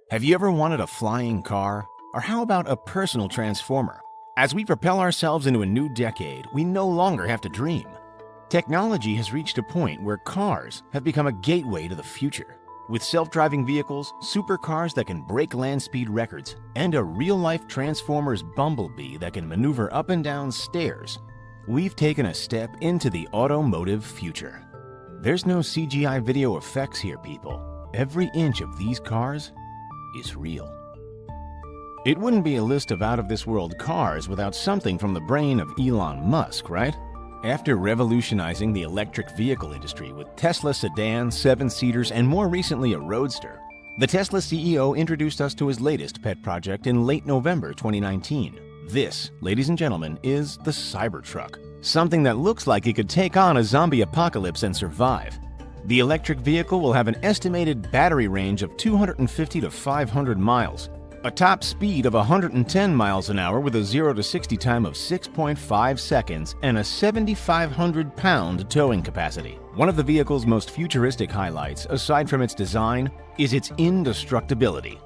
Have you ever wanted a flying car? Or how about a personal transformer? As we propel ourselves into a new decade, we no longer have to dream. Technology has reached a point where cars have become a gateway to the future. With self-driving vehicles, supercars that can break land speed records, and a real-life Transformers Bumblebee that can maneuver up and down stairs, we've taken a step into the automotive future. There's no CGI video effects here, people. Every inch of these cars is real. It wouldn't be a list of out-of-this-world cars without something from the brain of Elon Musk, right? After revolutionizing the electric vehicle industry with Tesla sedans, 7-seaters, and more recently a roadster, the Tesla CEO introduced us to his latest pet project in late November 2019. This, ladies and gentlemen, is the Cybertruck, something that looks like it could take on a zombie apocalypse and survive. The electric vehicle will have an estimated battery range of 250 to 500 miles, a top speed of 110 miles an hour with a 0 to 60 time of 6.5 seconds, and a 7,500-pound towing capacity. One of the vehicle's most futuristic highlights, aside from its design, is its indestructibility.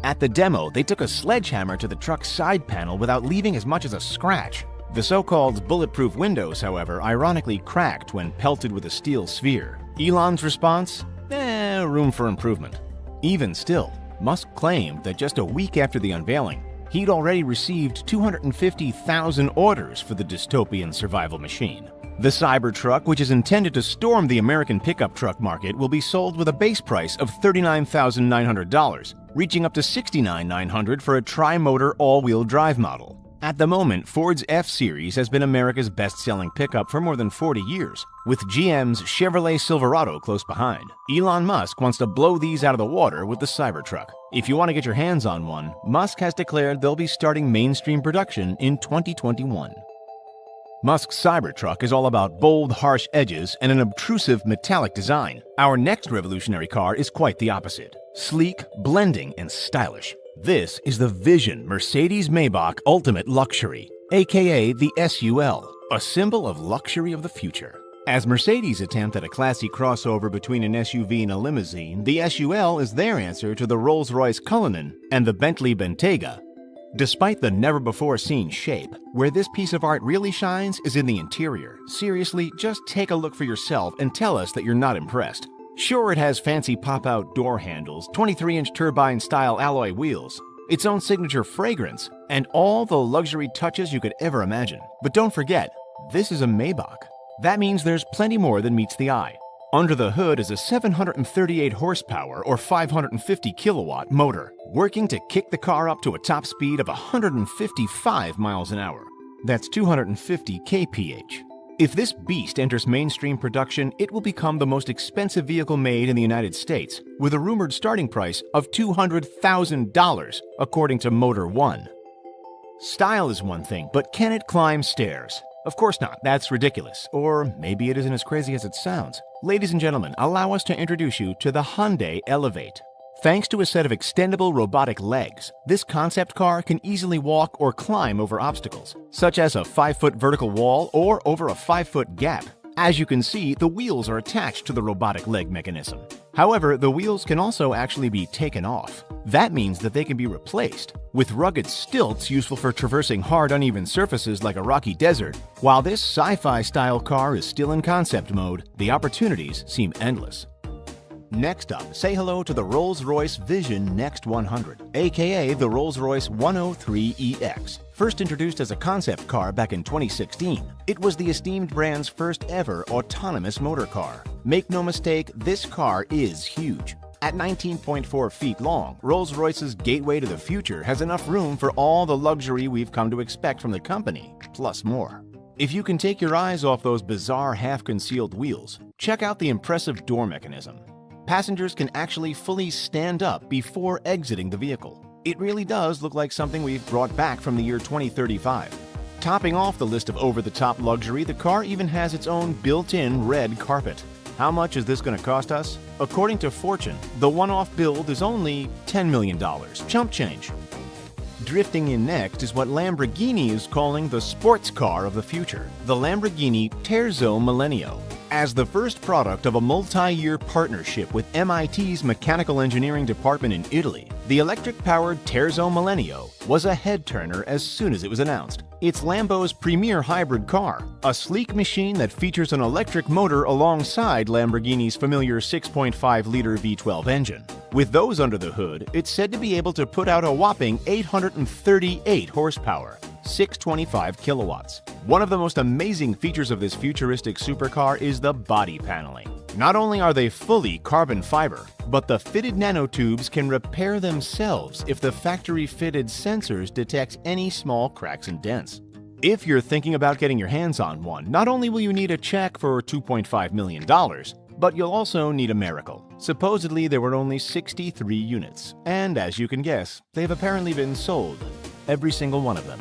At the demo, they took a sledgehammer to the truck's side panel without leaving as much as a scratch. The so-called bulletproof windows, however, ironically cracked when pelted with a steel sphere. Elon's response? Room for improvement. Even still, Musk claimed that just a week after the unveiling, he'd already received 250,000 orders for the dystopian survival machine. The Cybertruck, which is intended to storm the American pickup truck market, will be sold with a base price of $39,900, reaching up to $69,900 for a tri-motor all-wheel drive model. At the moment, Ford's F-Series has been America's best-selling pickup for more than 40 years, with GM's Chevrolet Silverado close behind. Elon Musk wants to blow these out of the water with the Cybertruck. If you want to get your hands on one, Musk has declared they'll be starting mainstream production in 2021. Musk's Cybertruck is all about bold, harsh edges and an obtrusive metallic design. Our next revolutionary car is quite the opposite: sleek, blending, and stylish. This is the Vision Mercedes-Maybach Ultimate Luxury, aka the SUL, a symbol of luxury of the future. As Mercedes' attempt at a classy crossover between an SUV and a limousine, the SUL is their answer to the Rolls-Royce Cullinan and the Bentley Bentayga. Despite the never-before-seen shape, where this piece of art really shines is in the interior. Seriously, just take a look for yourself and tell us that you're not impressed. Sure, it has fancy pop-out door handles, 23-inch turbine-style alloy wheels, its own signature fragrance, and all the luxury touches you could ever imagine. But don't forget, this is a Maybach. That means there's plenty more than meets the eye. Under the hood is a 738 horsepower or 550 kilowatt motor, working to kick the car up to a top speed of 155 miles an hour. That's 250 kph. If this beast enters mainstream production, it will become the most expensive vehicle made in the United States, with a rumored starting price of $200,000, according to Motor One. Style is one thing, but can it climb stairs? Of course not, that's ridiculous. Or maybe it isn't as crazy as it sounds. Ladies and gentlemen, allow us to introduce you to the Hyundai Elevate. Thanks to a set of extendable robotic legs, this concept car can easily walk or climb over obstacles, such as a 5-foot vertical wall or over a 5-foot gap. As you can see, the wheels are attached to the robotic leg mechanism. However, the wheels can also actually be taken off. That means that they can be replaced, with rugged stilts useful for traversing hard, uneven surfaces like a rocky desert. While this sci-fi style car is still in concept mode, the opportunities seem endless. Next up, say hello to the Rolls-Royce Vision Next 100, aka the Rolls-Royce 103EX. First introduced as a concept car back in 2016, it was the esteemed brand's first ever autonomous motor car. Make no mistake, this car is huge. At 19.4 feet long, Rolls-Royce's gateway to the future has enough room for all the luxury we've come to expect from the company, plus more. If you can take your eyes off those bizarre half-concealed wheels, check out the impressive door mechanism. Passengers can actually fully stand up before exiting the vehicle. It really does look like something we've brought back from the year 2035. Topping off the list of over-the-top luxury, the car even has its own built-in red carpet. How much is this going to cost us? According to Fortune, the one-off build is only $10 million. Chump change. Drifting in next is what Lamborghini is calling the sports car of the future, the Lamborghini Terzo Millennio. As the first product of a multi-year partnership with MIT's Mechanical Engineering Department in Italy, The electric-powered Terzo Millennio was a head-turner as soon as it was announced. It's Lambo's premier hybrid car, a sleek machine that features an electric motor alongside Lamborghini's familiar 6.5-liter V12 engine. With those under the hood, it's said to be able to put out a whopping 838 horsepower, 625 kilowatts. One of the most amazing features of this futuristic supercar is the body paneling. Not only are they fully carbon fiber, but the fitted nanotubes can repair themselves if the factory-fitted sensors detect any small cracks and dents. If you're thinking about getting your hands on one, not only will you need a check for $2.5 million, but you'll also need a miracle. Supposedly, there were only 63 units, and as you can guess, they've apparently been sold, every single one of them.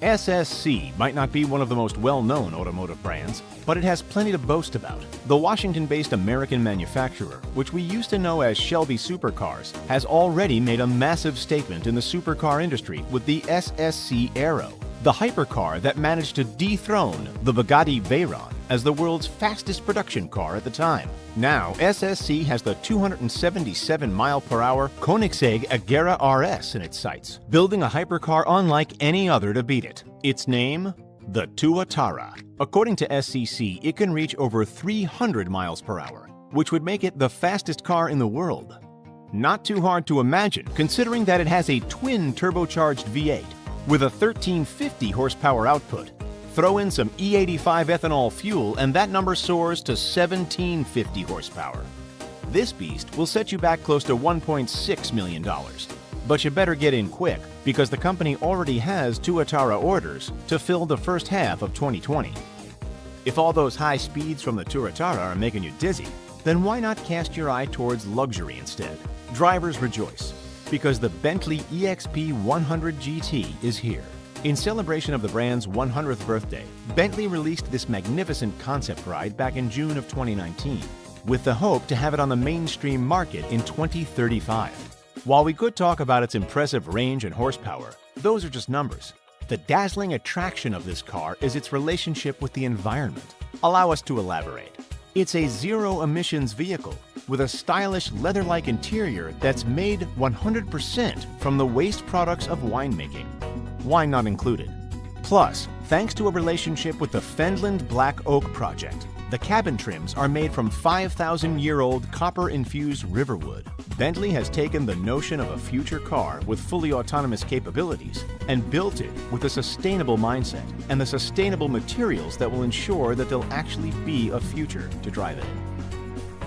SSC might not be one of the most well-known automotive brands, but it has plenty to boast about. The Washington-based American manufacturer, which we used to know as Shelby Supercars, has already made a massive statement in the supercar industry with the SSC Aero, the hypercar that managed to dethrone the Bugatti Veyron as the world's fastest production car at the time. Now, SSC has the 277-mile-per-hour Koenigsegg Agera RS in its sights, building a hypercar unlike any other to beat it. Its name? The Tuatara. According to SCC, it can reach over 300 miles per hour, which would make it the fastest car in the world. Not too hard to imagine, considering that it has a twin turbocharged V8 with a 1350 horsepower output. Throw in some E85 ethanol fuel and that number soars to 1750 horsepower. This beast will set you back close to $1.6 million. But you better get in quick, because the company already has Tuatara orders to fill the first half of 2020. If all those high speeds from the Tuatara are making you dizzy, then why not cast your eye towards luxury instead? Drivers rejoice, because the Bentley EXP 100 GT is here. In celebration of the brand's 100th birthday, Bentley released this magnificent concept ride back in June of 2019, with the hope to have it on the mainstream market in 2035. While we could talk about its impressive range and horsepower, those are just numbers. The dazzling attraction of this car is its relationship with the environment. Allow us to elaborate. It's a zero-emissions vehicle with a stylish leather-like interior that's made 100% from the waste products of winemaking. Wine not included. Plus, thanks to a relationship with the Fendland Black Oak Project, the cabin trims are made from 5,000-year-old copper-infused riverwood. Bentley has taken the notion of a future car with fully autonomous capabilities and built it with a sustainable mindset and the sustainable materials that will ensure that there'll actually be a future to drive in.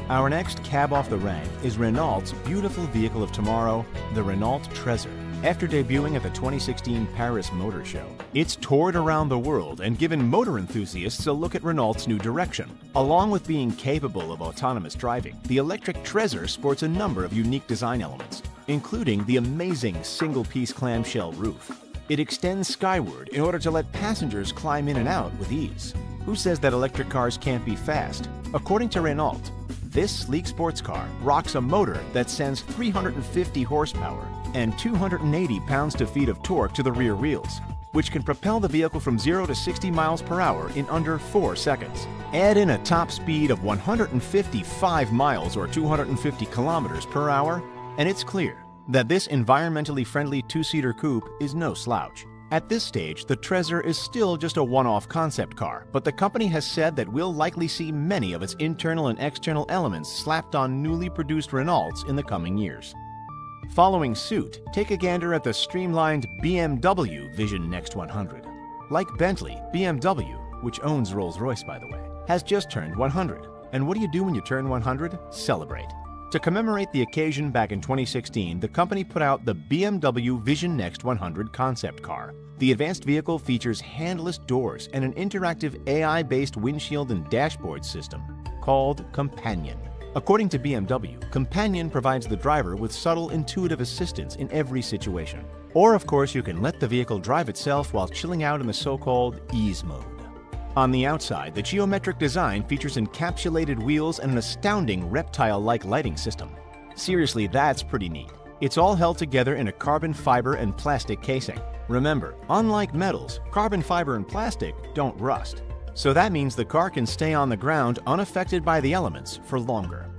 Our next cab off the rank is Renault's beautiful vehicle of tomorrow, the Renault Trezor. After debuting at the 2016 Paris Motor Show, it's toured around the world and given motor enthusiasts a look at Renault's new direction. Along with being capable of autonomous driving, the electric Trezor sports a number of unique design elements, including the amazing single-piece clamshell roof. It extends skyward in order to let passengers climb in and out with ease. Who says that electric cars can't be fast? According to Renault, this sleek sports car rocks a motor that sends 350 horsepower and 280 pounds-to-feet of torque to the rear wheels, which can propel the vehicle from 0 to 60 miles per hour in under 4 seconds. Add in a top speed of 155 miles or 250 kilometers per hour, and it's clear that this environmentally friendly two-seater coupe is no slouch. At this stage, the Trezor is still just a one-off concept car, but the company has said that we'll likely see many of its internal and external elements slapped on newly produced Renaults in the coming years. Following suit, take a gander at the streamlined BMW Vision Next 100. Like Bentley, BMW, which owns Rolls-Royce by the way, has just turned 100. And what do you do when you turn 100? Celebrate. To commemorate the occasion back in 2016, the company put out the BMW Vision Next 100 concept car. The advanced vehicle features handless doors and an interactive AI-based windshield and dashboard system called Companion. According to BMW, Companion provides the driver with subtle, intuitive assistance in every situation. Or, of course, you can let the vehicle drive itself while chilling out in the so-called ease mode. On the outside, the geometric design features encapsulated wheels and an astounding reptile-like lighting system. Seriously, that's pretty neat. It's all held together in a carbon fiber and plastic casing. Remember, unlike metals, carbon fiber and plastic don't rust. So that means the car can stay on the ground unaffected by the elements for longer.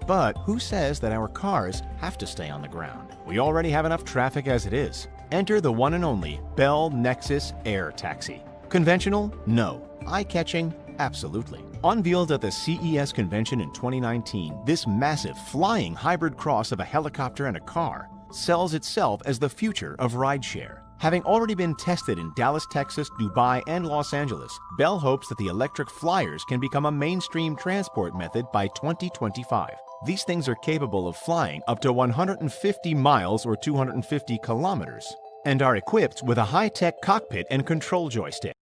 But who says that our cars have to stay on the ground? We already have enough traffic as it is. Enter the one and only Bell Nexus Air Taxi. Conventional? No. Eye-catching? Absolutely. Unveiled at the CES convention in 2019, this massive flying hybrid cross of a helicopter and a car sells itself as the future of rideshare. Having already been tested in Dallas, Texas, Dubai, and Los Angeles, Bell hopes that the electric flyers can become a mainstream transport method by 2025. These things are capable of flying up to 150 miles or 250 kilometers and are equipped with a high-tech cockpit and control joystick.